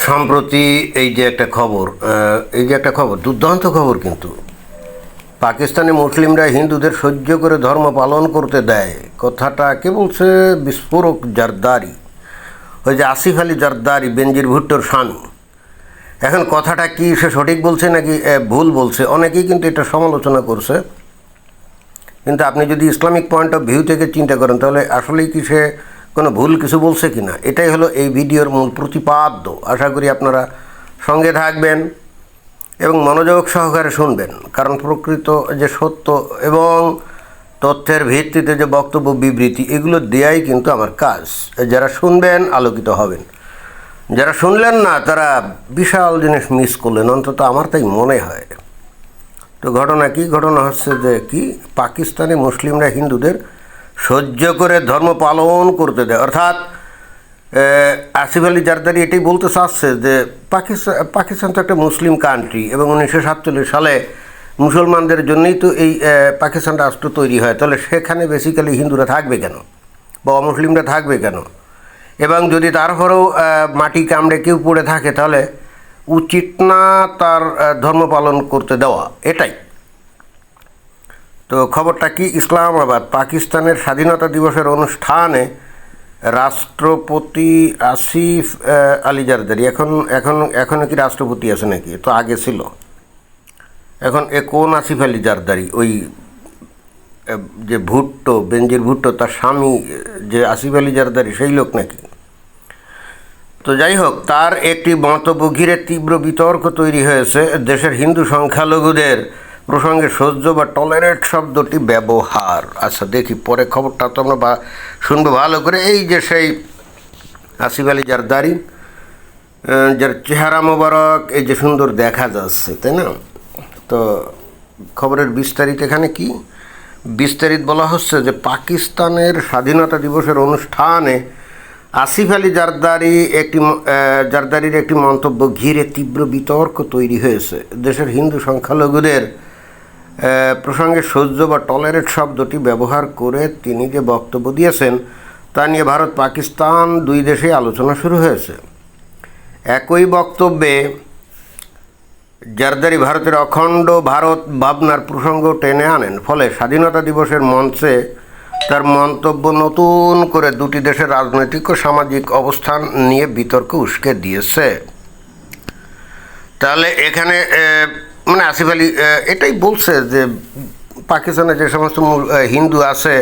সম্প্রতি এই যে একটা খবর দুর্দান্ত খবর, কিন্তু পাকিস্তানি মুসলিমরা হিন্দুদের সহ্য করে ধর্ম পালন করতে দেয়, কথাটা কে বলছে? বিস্ফোরক জারদারি, ওই যে আসিফ আলী জারদারি, বেনজির ভুট্টোর স্বামী। এখন কথাটা কি সে সঠিক বলছে নাকি ভুল বলছে, অনেকেই কিন্তু এটা সমালোচনা করছে। কিন্তু আপনি যদি ইসলামিক পয়েন্ট অফ ভিউ থেকে চিন্তা করেন, তাহলে আসলেই কি সে কোনো ভুল কিছু বলছে কি না, এটাই হলো এই ভিডিওর মূল প্রতিপাদ্য। আশা করি আপনারা সঙ্গে থাকবেন এবং মনোযোগ সহকারে শুনবেন, কারণ প্রকৃত যে সত্য এবং তথ্যের ভিত্তিতে যে বক্তব্য বিবৃতি, এগুলো দেয়াই কিন্তু আমার কাজ। যারা শুনবেন আলোকিত হবেন, যারা শুনলেন না তারা বিশাল জিনিস মিস করলেন, অন্তত আমার তাই মনে হয়। তো ঘটনা কি? ঘটনা হচ্ছে যে পাকিস্তানি মুসলিমরা হিন্দুদের সহ্য করে ধর্ম পালন করতে দেয়, অর্থাৎ আসিফ আলী জারদারি এটাই বলতে চাচ্ছে যে পাকিস্তান তো একটা মুসলিম কান্ট্রি, এবং 1947 সালে মুসলমানদের জন্যই তো এই পাকিস্তান রাষ্ট্র তৈরি হয়। তাহলে সেখানে বেসিক্যালি হিন্দুরা থাকবে কেন বা অমুসলিমরা থাকবে কেন? এবং যদি তারপরেও মাটি কামড়ে কেউ পড়ে থাকে, তাহলে উচিত না তার ধর্ম পালন করতে দেওয়া? এটাই তো খবরটা কি? ইসলামাবাদ, পাকিস্তানের স্বাধীনতা দিবসের অনুষ্ঠানে রাষ্ট্রপতি আসিফ আলী জারদারি, এখনও কি রাষ্ট্রপতি আছে নাকি? তো আগে ছিল। এখন কোন আসিফ আলী জারদারি? ওই যে ভুট্টো, বেনজির ভুট্টো, তার স্বামী যে আসিফ আলী জারদারি, সেই লোক নাকি? তো যাই হোক, তার একটি মন্তব্য ঘিরে তীব্র বিতর্ক তৈরি হয়েছে। দেশের হিন্দু সংখ্যালঘুদের প্রসঙ্গে সহ্য বা টলারেট শব্দটি ব্যবহার। আচ্ছা দেখি, পরে খবরটা তো আমরা শুনবো ভালো করে। এই যে সেই আসিফ আলী জারদারি, যার চেহারা মোবারক এই যে সুন্দর দেখা যাচ্ছে, তাই না? তো খবরের বিস্তারিত এখানে কি বিস্তারিত বলা হচ্ছে যে পাকিস্তানের স্বাধীনতা দিবসের অনুষ্ঠানে আসিফ আলী জারদারির একটি মন্তব্য ঘিরে তীব্র বিতর্ক তৈরি হয়েছে। দেশের হিন্দু সংখ্যালঘুদের প্রসঙ্গে সহ্য বা টলারেট শব্দটি ব্যবহার করে তিনি যে বক্তব্য দিয়েছেন, তা নিয়ে ভারত পাকিস্তান দুই দেশে আলোচনা শুরু হয়েছে। একই বক্তব্যে জারদারি ভারতের অখণ্ড ভারত ভাবনার প্রসঙ্গ টেনে আনেন, ফলে স্বাধীনতা দিবসের মঞ্চে তার মন্তব্য নতুন করে দুটি দেশের রাজনৈতিক ও সামাজিক অবস্থান নিয়ে বিতর্ক উস্কে দিয়েছে। তাহলে এখানে মানে আসিফ আলী এটাই বলছে যে পাকিস্তানে যে সমস্ত হিন্দু আছে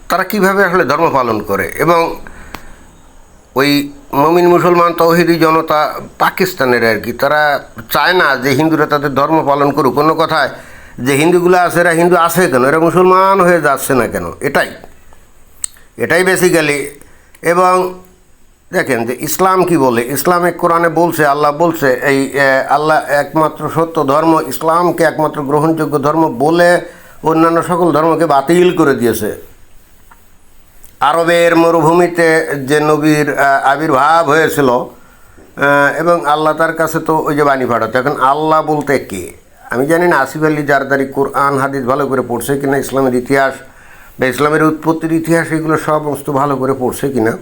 তারা কীভাবে আসলে ধর্ম পালন করে, এবং ওই মমিন মুসলমান তৌহিদি জনতা পাকিস্তানের আর কি, তারা চায় না যে হিন্দুরা তাদের ধর্ম পালন করুক। কোনো কথায় যে হিন্দুগুলো আছে, এরা হিন্দু আছে কেন, এরা মুসলমান হয়ে যাচ্ছে না কেন, এটাই বেসিক্যালি। এবং দেখেন যে ইসলাম কি বলে, ইসলামে কোরআনে বলছে, আল্লাহ বলছে, এই আল্লাহ একমাত্র সত্য ধর্ম, ইসলামকে একমাত্র গ্রহণযোগ্য ধর্ম বলে অন্যান্য সকল ধর্মকে বাতিল করে দিয়েছে। আরবের মরুভূমিতে যে নবীর আবির্ভাব হয়েছিল, এবং আল্লাহ তার কাছে তো ওই যে বাণী পাঠাতো। এখন আল্লাহ বলতে কে? আমি জানি না আসিফ আলী জারদারি কোরআন হাদিস ভালো করে পড়ছে কিনা, ইসলামের ইতিহাস বা ইসলামের উৎপত্তির ইতিহাস এগুলো সমস্ত ভালো করে পড়ছে কিনা।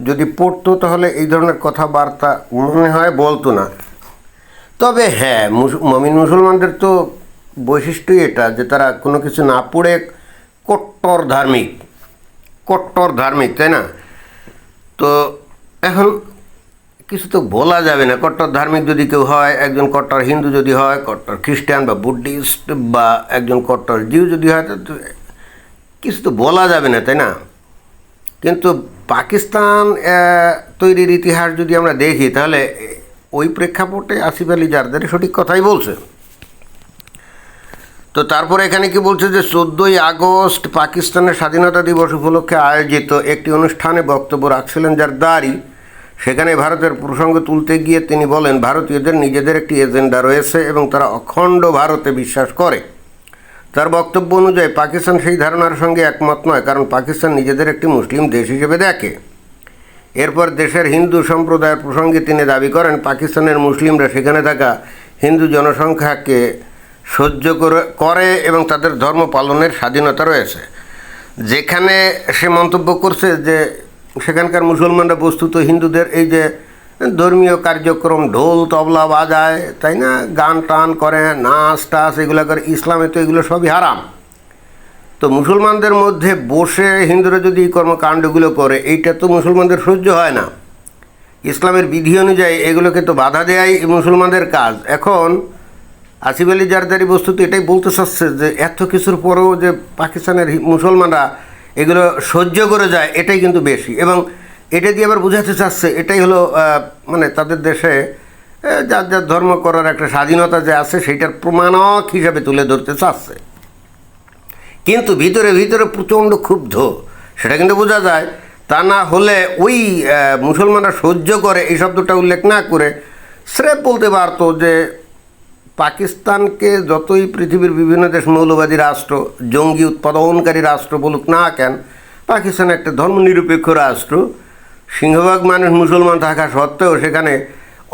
যদি পড়তো তাহলে এই ধরনের কথাবার্তা মনে হয় বলতো না। তবে হ্যাঁ, মমিন মুসলমানদের তো বৈশিষ্ট্যই এটা যে তারা কোনো কিছু না পড়ে কট্টর ধার্মিক, তাই না? তো এখন কিছু তো বলা যাবে না। কট্টর ধার্মিক যদি কেউ হয়, একজন কট্টর হিন্দু যদি হয়, কট্টর খ্রিস্টান বা বুদ্ধিস্ট, বা একজন কট্টর জিউ যদি হয়, তো কিছু তো বলা যাবে না, তাই না? কিন্তু পাকিস্তান তৈরির ইতিহাস যদি আমরা দেখি, তাহলে ওই প্রেক্ষাপটে আসিফ আলী জারদারি সঠিক কথাই বলছে। তো তারপরে এখানে কি বলছে যে 14ই আগস্ট পাকিস্তানের স্বাধীনতা দিবস উপলক্ষে আয়োজিত একটি অনুষ্ঠানে বক্তব্য রাখছিলেন জারদারি। সেখানে ভারতের প্রসঙ্গ তুলতে গিয়ে তিনি বলেন, ভারতীয়দের নিজেদের একটি এজেন্ডা রয়েছে এবং তারা অখণ্ড ভারতে বিশ্বাস করে। তার বক্তব্য অনুযায়ী পাকিস্তান সেই ধারণার সঙ্গে একমত নয়, কারণ পাকিস্তান নিজেদের একটি মুসলিম দেশ হিসেবে দেখে। এরপর দেশের হিন্দু সম্প্রদায়ের প্রসঙ্গে তিনি দাবি করেন, পাকিস্তানের মুসলিমরা সেখানে থাকা হিন্দু জনসংখ্যাকে সহ্য করে এবং তাদের ধর্ম পালনের স্বাধীনতা রয়েছে। যেখানে সে মন্তব্য করছে যে সেখানকার মুসলমানরা বস্তুত হিন্দুদের এই যে ধর্মীয় কার্যক্রম ঢোল তবলা বাজায়, তাই না, গান টান করে, নাচ টাচ এগুলো করে, ইসলামে তো এগুলো সবই হারাম। তো মুসলমানদের মধ্যে বসে হিন্দুরা যদি এই কর্মকাণ্ডগুলো করে, এইটা তো মুসলমানদের সহ্য হয় না। ইসলামের বিধি অনুযায়ী এগুলোকে তো বাধা দেয়াই মুসলমানদের কাজ। এখন আসিফ আলী জারদারি বস্তুত এটাই বলতে চাচ্ছে যে এত কিছুর পরেও যে পাকিস্তানের মুসলমানরা এগুলো সহ্য করে যায়, এটাই কিন্তু বেশি। এবং এটা দিয়ে আবার বোঝাতে চাচ্ছে এটাই হলো মানে তাদের দেশে যার যার ধর্ম করার একটা স্বাধীনতা যে আছে সেইটার প্রমাণক হিসাবে তুলে ধরতে চাচ্ছে। কিন্তু ভিতরে ভিতরে প্রচণ্ড ক্ষুব্ধ, সেটা কিন্তু বোঝা যায়। তা না হলে ওই মুসলমানরা সহ্য করে এই শব্দটা উল্লেখ না করে স্রেফ বলতে পারতো যে পাকিস্তানকে যতই পৃথিবীর বিভিন্ন দেশ মৌলবাদী রাষ্ট্র, জঙ্গি উৎপাদনকারী রাষ্ট্র বলুক না কেন, পাকিস্তান একটা ধর্মনিরপেক্ষ রাষ্ট্র। সিংহভাগ মানুষ মুসলমান থাকা সত্ত্বেও সেখানে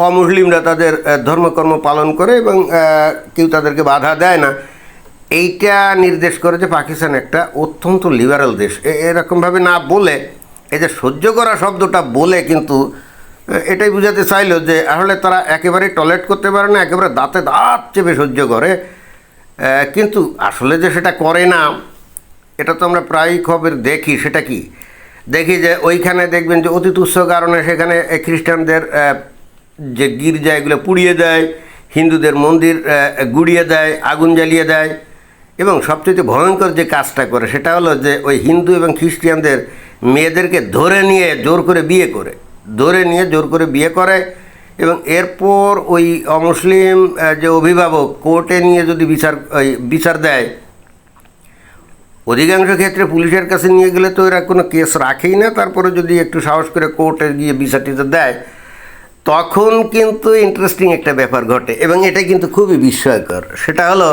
অমুসলিমরা তাদের ধর্মকর্ম পালন করে এবং কেউ তাদেরকে বাধা দেয় না। এইটা নির্দেশ করে যে পাকিস্তান একটা অত্যন্ত লিবারেল দেশ। এরকমভাবে না বলে এই যে সহ্য করা শব্দটা বলে কিন্তু এটাই বোঝাতে চাইলো যে আসলে তারা একেবারেই টলারেট করতে পারে না, একেবারে দাঁতে দাঁত চেপে সহ্য করে। কিন্তু আসলে যে সেটা করে না, এটা তো আমরা প্রায়ই খবর দেখি। সেটা কি দেখি যে ওইখানে দেখবেন যে অতি তুচ্ছ কারণে সেখানে খ্রিস্টানদের যে গির্জা এগুলো পুড়িয়ে দেয়, হিন্দুদের মন্দির গুড়িয়ে দেয়, আগুন জ্বালিয়ে দেয়। এবং সবচেয়ে ভয়ঙ্কর যে কাজটা করে সেটা হলো যে ওই হিন্দু এবং খ্রিস্টানদের মেয়েদেরকে ধরে নিয়ে জোর করে বিয়ে করে এবং এরপর ওই অমুসলিম যে অভিভাবক কোর্টে নিয়ে যদি বিচার দেয়, অধিকাংশ ক্ষেত্রে পুলিশের কাছে নিয়ে গেলে তো এরা কোনো কেস রাখেই না। তারপরে যদি একটু সাহস করে কোর্টে গিয়ে বিচার টিচার দেয়, তখন কিন্তু ইন্টারেস্টিং একটা ব্যাপার ঘটে এবং এটা কিন্তু খুবই বিস্ময়কর। সেটা হলো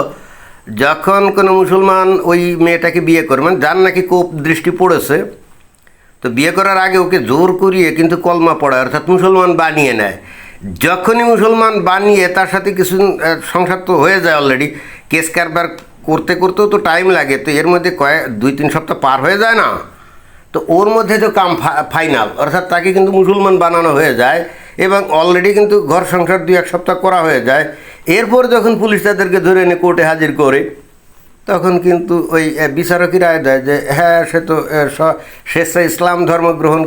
যখন কোনো মুসলমান ওই মেয়েটাকে বিয়ে করে, মানে যার নাকি কোপ দৃষ্টি পড়েছে, তো বিয়ে করার আগে ওকে জোর করিয়ে কিন্তু কলমা পড়ায়, অর্থাৎ মুসলমান বানিয়ে নেয়। যখনই মুসলমান বানিয়ে তার সাথে কিছু সংসার তো হয়ে যায় অলরেডি, কেস কারবার করতে করতেও তো টাইম লাগে, তো এর মধ্যে 2-3 সপ্তাহ পার হয়ে যায় না, তো ওর মধ্যে তো কাম ফাইনাল, অর্থাৎ তাকে কিন্তু মুসলমান বানানো হয়ে যায় এবং অলরেডি কিন্তু ঘর সংসার 2-1 সপ্তাহ করা হয়ে যায়। এরপর যখন পুলিশ তাদেরকে ধরে এনে কোর্টে হাজির করে, তখন কিন্তু ওই বিচারকই রায় দেয় যে হ্যাঁ সে তো স্বেচ্ছায় ইসলাম ধর্ম গ্রহণ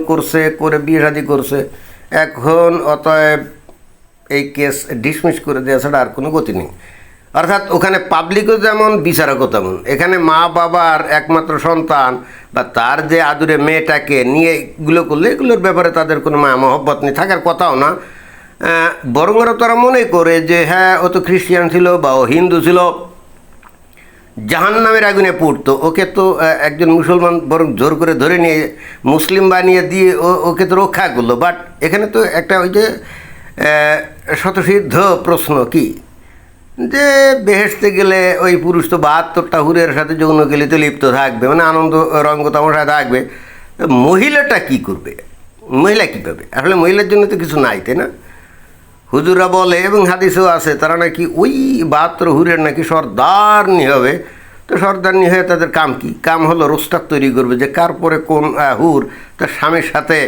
করে বিয়ে শাদী করছে, এখন অতএব এই কেস ডিসমিস করে দেওয়া ছাড়া আর কোনো গতি নেই। অর্থাৎ ওখানে পাবলিকও যেমন বিচারকও তেমন। এখানে মা বাবার একমাত্র সন্তান বা তার যে আদুরে মেয়েটাকে নিয়ে এগুলো করলে এগুলোর ব্যাপারে তাদের কোনো মায়া মহব্বত নেই, থাকার কথাও না। বরং ওরা তারা মনে করে যে হ্যাঁ ও তো খ্রিস্টান ছিল বা ও হিন্দু ছিল, জাহান্নামের আগুনে পড়তো, ওকে তো একজন মুসলমান বরং জোর করে ধরে নিয়ে মুসলিম বানিয়ে দিয়ে ওকে তো রক্ষা করলো। বাট এখানে তো একটা ওই যে স্বতঃসিদ্ধ প্রশ্ন কি যে বেহেশতে গেলে ওই পুরুষ তো 72টা হুরের সাথে যৌন গেলিতে লিপ্ত থাকবে, মানে আনন্দ রঙ্গ তামাশায় থাকবে। মহিলাটা কি করবে, মহিলা কী পাবে? আসলে মহিলার জন্য তো কিছু নাই, তাই না? হুজুরা বলে এবং হাদিসেও আছে তারা নাকি ওই 72 হুরের নাকি সর্দারনি হবে। তো সর্দারনি হয়ে তাদের কাম কি? কাম হলো রোস্টার তৈরি করবে যে কার পরে কোন হুর তার স্বামীর সাথে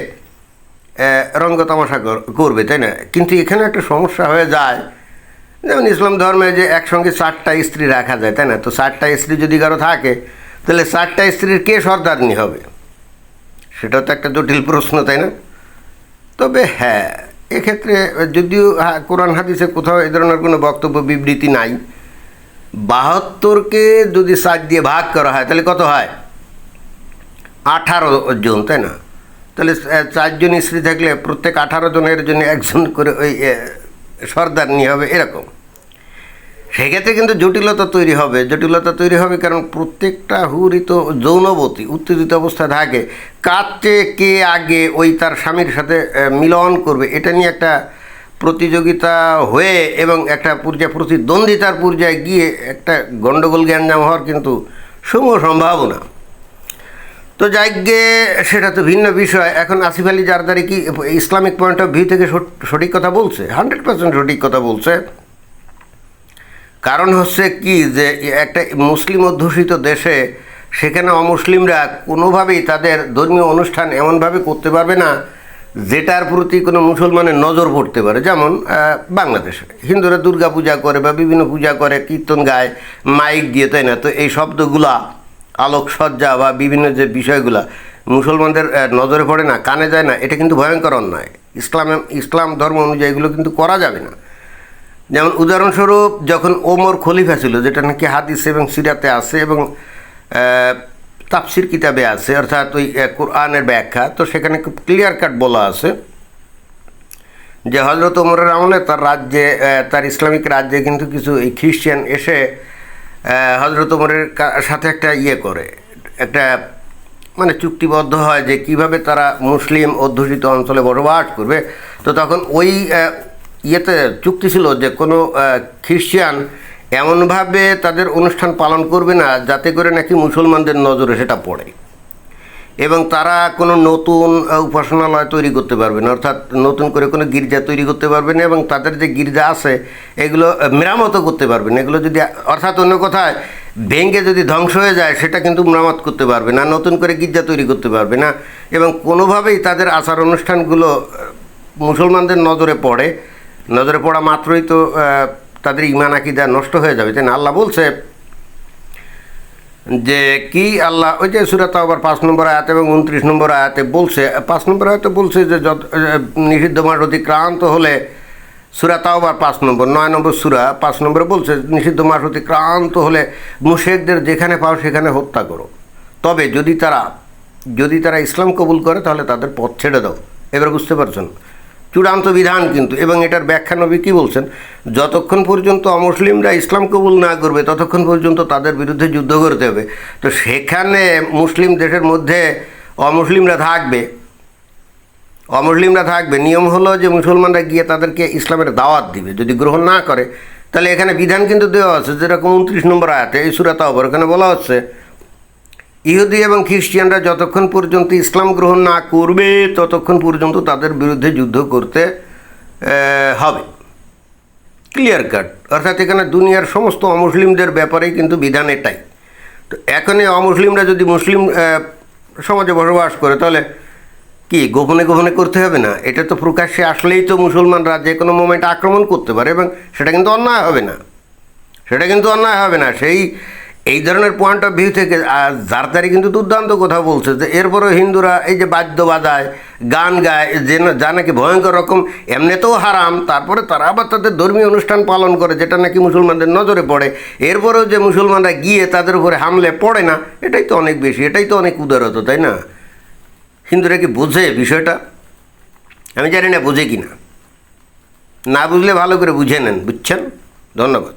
রঙ্গ তামাশা করবে, তাই না? কিন্তু এখানে একটা সমস্যা হয়ে যায়, যেমন ইসলাম ধর্মে যে একসঙ্গে 4টা স্ত্রী রাখা যায়, তাই না? তো 4টা স্ত্রী যদি কারো থাকে তাহলে 4টা স্ত্রীর কে সর্দারনি হবে? সেটাও তো একটা জটিল প্রশ্ন, তাই না? তবে হ্যাঁ, এক্ষেত্রে যদিও কোরআন হাদিসে কোথাও এ ধরনের কোনো বক্তব্য বিবৃতি নাই। 72কে যদি 7 দিয়ে ভাগ করা হয় তাহলে কত হয়? 18 জন, তাই না? তাহলে 4 জন স্ত্রী থাকলে প্রত্যেক 18 জনের জন্য একজন করে ওই সর্দারনি হবে, এরকম। সেক্ষেত্রে কিন্তু জটিলতা তৈরি হবে কারণ প্রত্যেকটা হুরই তো যৌনবতী, উত্তেজিত অবস্থায় থাকে। কাছে কে আগে ওই তার স্বামীর সাথে মিলন করবে এটা নিয়ে একটা প্রতিযোগিতা হয়ে এবং একটা প্রতিদ্বন্দ্বিতার পর্যায়ে গিয়ে একটা গণ্ডগোল জ্ঞানজাম হওয়ার কিন্তু সমূহ সম্ভাবনা। তো যাই গে, সেটা তো ভিন্ন বিষয়। এখন আসিফ আলী জারদারি কি ইসলামিক পয়েন্ট অফ ভিউ থেকে সঠিক কথা বলছে? 100% সঠিক কথা বলছে। কারণ হচ্ছে কি যে একটা মুসলিম অধ্যুষিত দেশে সেখানে অমুসলিমরা কোনোভাবেই তাদের ধর্মীয় অনুষ্ঠান এমনভাবে করতে পারবে না যেটার প্রতি কোনো মুসলমানের নজর পড়তে পারে। যেমন বাংলাদেশে হিন্দুরা দুর্গা পূজা করে বা বিভিন্ন পূজা করে, কীর্তন গায় মাইক দিয়ে, তাই না? তো এই শব্দগুলা, আলোকসজ্জা বা বিভিন্ন যে বিষয়গুলা মুসলমানদের নজরে পড়ে না, কানে যায় না, এটা কিন্তু ভয়ঙ্কর অন্যায়। ইসলাম ধর্ম অনুযায়ী এগুলো কিন্তু করা যাবে না। যেমন উদাহরণস্বরূপ যখন ওমর খলিফা ছিল, যেটা নাকি হাদিস এবং সিরাতে আছে এবং তাফসির কিতাবে আছে, অর্থাৎ ওই কোরআনের ব্যাখ্যা, তো সেখানে খুব ক্লিয়ার কাট বলা আছে যে হজরত ওমরের আমলে তার রাজ্যে, তার ইসলামিক রাজ্যে কিন্তু কিছু এই খ্রিশ্চান এসে হজরত ওমরের সাথে একটা করে, একটা মানে চুক্তিবদ্ধ হয় যে কিভাবে তারা মুসলিম অধ্যুষিত অঞ্চলে বসবাস করবে। তো তখন ওই ইয়েতে চুক্তি ছিল যে কোনো খ্রিশ্চান এমনভাবে তাদের অনুষ্ঠান পালন করবে না যাতে করে নাকি মুসলমানদের নজরে সেটা পড়ে, এবং তারা কোনো নতুন উপাসনালয় তৈরি করতে পারবে না, অর্থাৎ নতুন করে কোনো গির্জা তৈরি করতে পারবে না, এবং তাদের যে গির্জা আছে এগুলো মেরামতও করতে পারবে না। এগুলো যদি, অর্থাৎ অন্য কথায়, ভেঙে যদি ধ্বংস হয়ে যায় সেটা কিন্তু মেরামত করতে পারবে না, নতুন করে গির্জা তৈরি করতে পারবে না, এবং কোনোভাবেই তাদের আচার অনুষ্ঠানগুলো মুসলমানদের নজরে পড়া মাত্রই তো তাদের ঈমান আকীদা নষ্ট হয়ে যাবে, তাই না? আল্লাহ বলছে যে কি, আল্লাহ ওই যে সূরা তাওবার 5 নম্বর আয়াত এবং 29 নম্বর আয়াতে বলছে, 5 নম্বর আয়াতে বলছে যে নিষিদ্ধ মাস অতিক্রান্ত হলে, সূরা তাওবার 5 নম্বর, 9 নম্বর সূরা 5 নম্বরে বলছে নিষিদ্ধ মাস অতিক্রান্ত হলে মুশরিকদের যেখানে পাও সেখানে হত্যা করো, তবে যদি তারা ইসলাম কবুল করে তাহলে তাদের পথ ছেড়ে দাও। এবার বুঝতে পারছেন? চূড়ান্ত বিধান কিন্তু। এবং এটার ব্যাখ্যা নবী কী বলছেন, যতক্ষণ পর্যন্ত অমুসলিমরা ইসলাম কবুল না করবে ততক্ষণ পর্যন্ত তাদের বিরুদ্ধে যুদ্ধ করতে হবে। তো সেখানে মুসলিম দেশের মধ্যে অমুসলিমরা থাকবে, নিয়ম হলো যে মুসলমানরা গিয়ে তাদেরকে ইসলামের দাওয়াত দিবে। যদি গ্রহণ না করে তাহলে এখানে বিধান কিন্তু দেওয়া আছে, যেরকম 29 নম্বর আয়াতে এই সূরা তাওবার, ওখানে বলা হচ্ছে ইহুদি এবং খ্রিস্টানরা যতক্ষণ পর্যন্ত ইসলাম গ্রহণ না করবে ততক্ষণ পর্যন্ত তাদের বিরুদ্ধে যুদ্ধ করতে হবে। Clear cut. অর্থাৎ এখানে দুনিয়ার সমস্ত অমুসলিমদের ব্যাপারেই কিন্তু বিধান এটাই। তো এখন এই অমুসলিমরা যদি মুসলিম সমাজে বসবাস করে তাহলে কি গোপনে করতে হবে না? এটা তো প্রকাশ্যে আসলেই তো মুসলমানরা যে কোনো মোমেন্টে আক্রমণ করতে পারে, এবং সেটা কিন্তু অন্যায় হবে না। এই ধরনের পয়েন্ট অফ ভিউ থেকে জারদারি কিন্তু দুর্দান্ত কথা বলছে যে এরপরেও হিন্দুরা এই যে বাদ্য বাজায়, গান গায়, যা নাকি ভয়ঙ্কর রকম এমনিতেও হারাম, তারপরে তারা আবার তাদের ধর্মীয় অনুষ্ঠান পালন করে যেটা নাকি মুসলমানদের নজরে পড়ে, এরপরেও যে মুসলমানরা গিয়ে তাদের উপরে হামলে পড়ে না, এটাই তো অনেক বেশি, এটাই তো অনেক উদারতা, তাই না? হিন্দুরা কি বোঝে বিষয়টা? আমি জানি না বোঝে কি না বুঝলে ভালো করে বুঝে নেন, বুঝছেন? ধন্যবাদ।